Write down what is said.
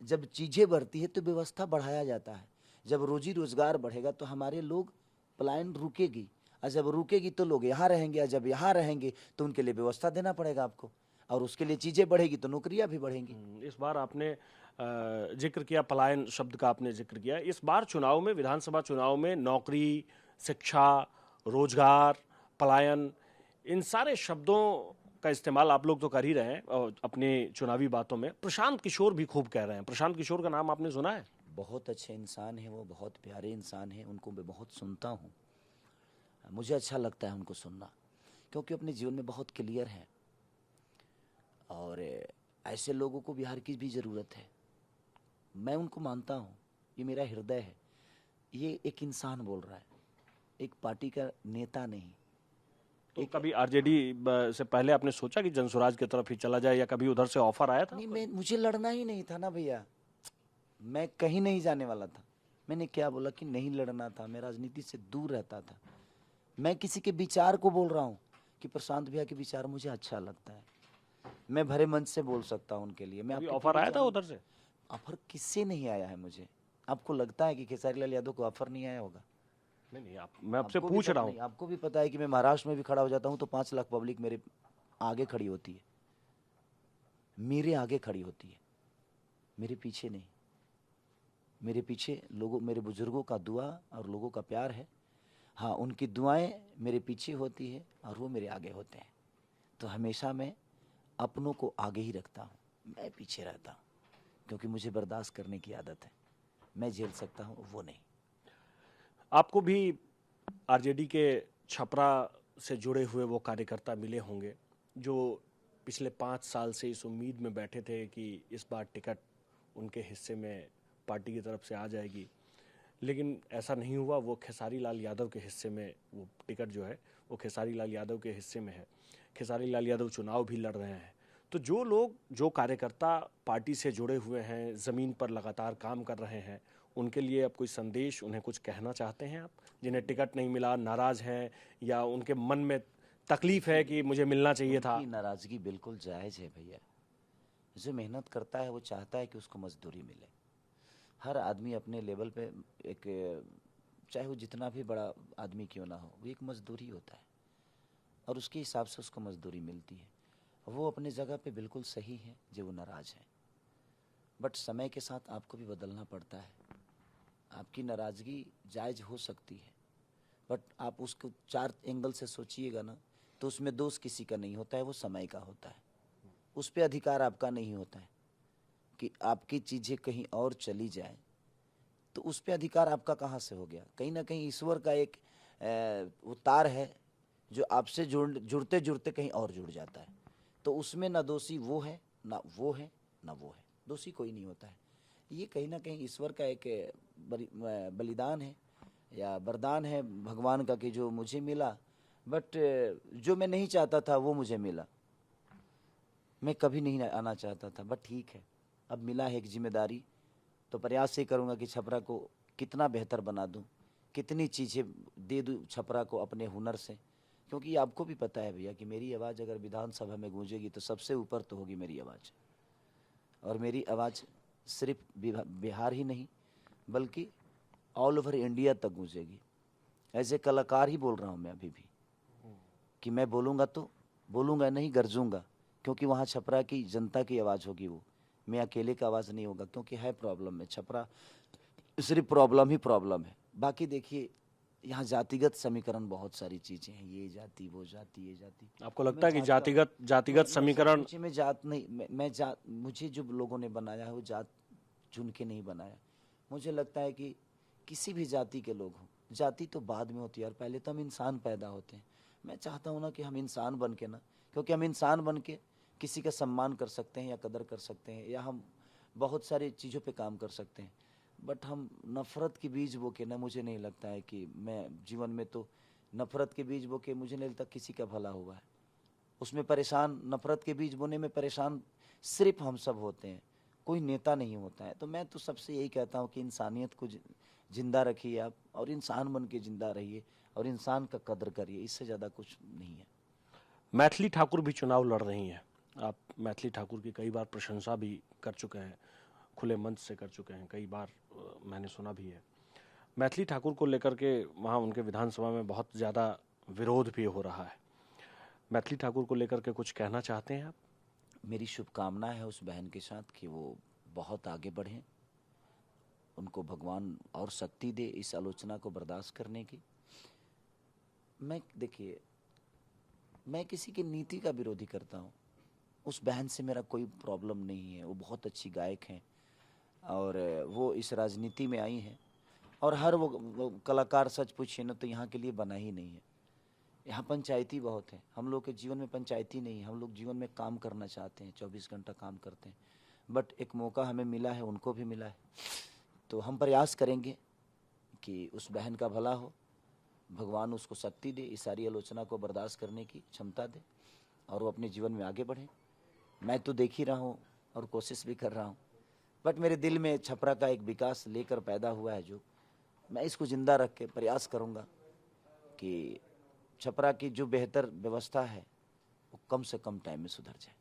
जब चीज़ें बढ़ती है तो व्यवस्था बढ़ाया जाता है। जब रोजी रोजगार बढ़ेगा तो हमारे लोग पलायन रुकेगी, और जब रुकेगी तो लोग यहाँ रहेंगे, और जब यहाँ रहेंगे तो उनके लिए व्यवस्था देना पड़ेगा आपको, और उसके लिए चीज़ें बढ़ेगी तो नौकरियाँ भी बढ़ेंगी। इस बार आपने जिक्र किया, पलायन शब्द का आपने जिक्र किया। इस बार चुनाव में, विधानसभा चुनाव में नौकरी, शिक्षा, रोजगार, पलायन, इन सारे शब्दों का इस्तेमाल आप लोग तो कर ही रहे हैं और अपने चुनावी बातों में। प्रशांत किशोर भी खूब कह रहे हैं। प्रशांत किशोर का नाम आपने सुना है? बहुत अच्छे इंसान हैं वो, बहुत प्यारे इंसान हैं, उनको मैं बहुत सुनता हूँ। मुझे अच्छा लगता है उनको सुनना, क्योंकि अपने जीवन में बहुत क्लियर हैं, और ऐसे लोगों को बिहार की भी ज़रूरत है। मैं उनको मानता हूँ, ये मेरा हृदय है। ये एक इंसान बोल रहा है, एक पार्टी का नेता नहीं। तो कभी आरजेडी से पहले आपने सोचा कि जनसुराज की तरफ ही चला जाए, या कभी उधर से ऑफर आया था? नहीं, मुझे लड़ना ही नहीं था ना भैया, मैं कहीं नहीं जाने वाला था। मैंने क्या बोला कि नहीं लड़ना था, मैं राजनीति से दूर रहता था। मैं किसी के विचार को बोल रहा हूँ कि प्रशांत भैया के विचार मुझे अच्छा लगता है, मैं भरे मन से बोल सकता हूँ उनके लिए। मैं कभी आपके ऑफर पूरे आया था चैनल, उधर से? ऑफर किससे नहीं आया है मुझे? आपको लगता है कि खेसारी लाल यादव को ऑफर नहीं आया होगा? नहीं नहीं, मैं आपसे आपको भी पूछ पता रहा हूँ। नहीं, आपको भी पता है कि मैं महाराष्ट्र में भी खड़ा हो जाता हूँ तो 5 लाख पब्लिक मेरे आगे खड़ी होती है, मेरे आगे खड़ी होती है, मेरे पीछे नहीं। मेरे पीछे लोगों, मेरे बुजुर्गों का दुआ और लोगों का प्यार है। हाँ, उनकी दुआएं मेरे पीछे होती है और वो मेरे आगे होते हैं। तो हमेशा मैं अपनों को आगे ही रखता हूँ, मैं पीछे रहता हूँ, क्योंकि मुझे बर्दाश्त करने की आदत है। मैं झेल सकता हूँ, वो नहीं। आपको भी आरजेडी के छपरा से जुड़े हुए वो कार्यकर्ता मिले होंगे जो पिछले 5 साल से इस उम्मीद में बैठे थे कि इस बार टिकट उनके हिस्से में पार्टी की तरफ से आ जाएगी, लेकिन ऐसा नहीं हुआ। वो खेसारी लाल यादव के हिस्से में वो टिकट जो है वो खेसारी लाल यादव के हिस्से में है। खेसारी लाल यादव चुनाव भी लड़ रहे हैं। तो जो लोग, जो कार्यकर्ता पार्टी से जुड़े हुए हैं, ज़मीन पर लगातार काम कर रहे हैं, उनके लिए आप कोई संदेश, उन्हें कुछ कहना चाहते हैं आप, जिन्हें टिकट नहीं मिला, नाराज़ हैं, या उनके मन में तकलीफ है कि मुझे मिलना चाहिए था? उनकी नाराज़गी बिल्कुल जायज़ है भैया। जो मेहनत करता है वो चाहता है कि उसको मजदूरी मिले। हर आदमी अपने लेवल पे एक, चाहे वो जितना भी बड़ा आदमी क्यों ना हो, वो एक मजदूरी होता है, और उसके हिसाब से उसको मजदूरी मिलती है। वो अपने जगह पे बिल्कुल सही है जो वो नाराज़ है, बट समय के साथ आपको भी बदलना पड़ता है। आपकी नाराज़गी जायज़ हो सकती है, बट आप उसको 4 एंगल से सोचिएगा ना, तो उसमें दोष किसी का नहीं होता है, वो समय का होता है। उस पे अधिकार आपका नहीं होता है कि आपकी चीज़ें कहीं और चली जाए, तो उस पे अधिकार आपका कहाँ से हो गया? कहीं ना कहीं ईश्वर का एक वो तार है जो आपसे जुड़ते जुड़ते कहीं और जुड़ जाता है। तो उसमें ना दोषी वो है, ना वो है, ना वो है, दोषी कोई नहीं होता है। ये कहीं ना कहीं ईश्वर का एक बलिदान है या वरदान है भगवान का, कि जो मुझे मिला, बट जो मैं नहीं चाहता था वो मुझे मिला। मैं कभी नहीं आना चाहता था, बट ठीक है, अब मिला है एक जिम्मेदारी, तो प्रयास ये करूँगा कि छपरा को कितना बेहतर बना दूँ, कितनी चीज़ें दे दूँ छपरा को अपने हुनर से। क्योंकि आपको भी पता है भैया कि मेरी आवाज़ अगर विधानसभा में गूंजेगी तो सबसे ऊपर तो होगी मेरी आवाज़, और मेरी आवाज़ सिर्फ बिहार ही नहीं बल्कि ऑल ओवर इंडिया तक गूंजेगी। एज ए कलाकार ही बोल रहा हूँ मैं अभी भी, कि मैं बोलूँगा तो बोलूँगा नहीं, गरजूँगा, क्योंकि वहाँ छपरा की जनता की आवाज़ होगी वो, मैं अकेले का आवाज़ नहीं होगा। क्योंकि है प्रॉब्लम में छपरा, सिर्फ प्रॉब्लम ही प्रॉब्लम है। बाकी देखिए, यहाँ जातिगत समीकरण बहुत सारी चीज़ें हैं, ये जाति वो जाति ये जाति। आपको तो लगता मैं है कि जात का, जातिगत समीकरण? मुझे मैं जात नहीं, मैं जात, मुझे जो लोगों ने बनाया है वो जात चुन के नहीं बनाया। मुझे लगता है कि किसी भी जाति के लोग हों, जाति तो बाद में होती है, और पहले तो हम इंसान पैदा होते हैं। मैं चाहता हूँ ना कि हम इंसान बन के ना, क्योंकि हम इंसान बन के किसी का सम्मान कर सकते हैं या कदर कर सकते हैं, या हम बहुत सारी चीज़ों पे काम कर सकते हैं, बट हम नफ़रत के बीज बो के ना, मुझे नहीं लगता है कि मैं जीवन में तो नफ़रत के बीज बो के मुझे नहीं लगता किसी का भला हुआ है। उसमें परेशान, नफ़रत के बीज बोने में परेशान सिर्फ हम सब होते हैं, कोई नेता नहीं होता है। तो मैं तो सबसे यही कहता हूँ कि इंसानियत को जिंदा रखिए आप, और इंसान बन के जिंदा रहिए, और इंसान का कदर करिए, इससे ज़्यादा कुछ नहीं है। मैथिली ठाकुर भी चुनाव लड़ रही हैं। आप मैथिली ठाकुर की कई बार प्रशंसा भी कर चुके हैं। खुले मंच से कर चुके हैं, कई बार मैंने सुना भी है। मैथिली ठाकुर को लेकर के वहाँ उनके विधानसभा में बहुत ज़्यादा विरोध भी हो रहा है। मैथिली ठाकुर को लेकर के कुछ कहना चाहते हैं आप? मेरी शुभकामना है उस बहन के साथ कि वो बहुत आगे बढ़ें, उनको भगवान और शक्ति दे इस आलोचना को बर्दाश्त करने की। देखिए, मैं किसी की नीति का विरोधी करता हूँ। उस बहन से मेरा कोई प्रॉब्लम नहीं है, वो बहुत अच्छी गायक हैं और वो इस राजनीति में आई हैं। और हर वो कलाकार सच पूछिए ना तो यहाँ के लिए बना ही नहीं है। यहाँ पंचायती बहुत है, हम लोग के जीवन में पंचायती नहीं है। हम लोग जीवन में काम करना चाहते हैं, 24 घंटा काम करते हैं, बट एक मौका हमें मिला है, उनको भी मिला है, तो हम प्रयास करेंगे कि उस बहन का भला हो, भगवान उसको शक्ति दे, इस सारी आलोचना को बर्दाश्त करने की क्षमता दे और वो अपने जीवन में आगे बढ़े। मैं तो देख ही रहा हूँ और कोशिश भी कर रहा हूँ, बट मेरे दिल में छपरा का एक विकास लेकर पैदा हुआ है, जो मैं इसको जिंदा रख के प्रयास करूँगा कि छपरा की जो बेहतर व्यवस्था है वो कम से कम टाइम में सुधर जाए।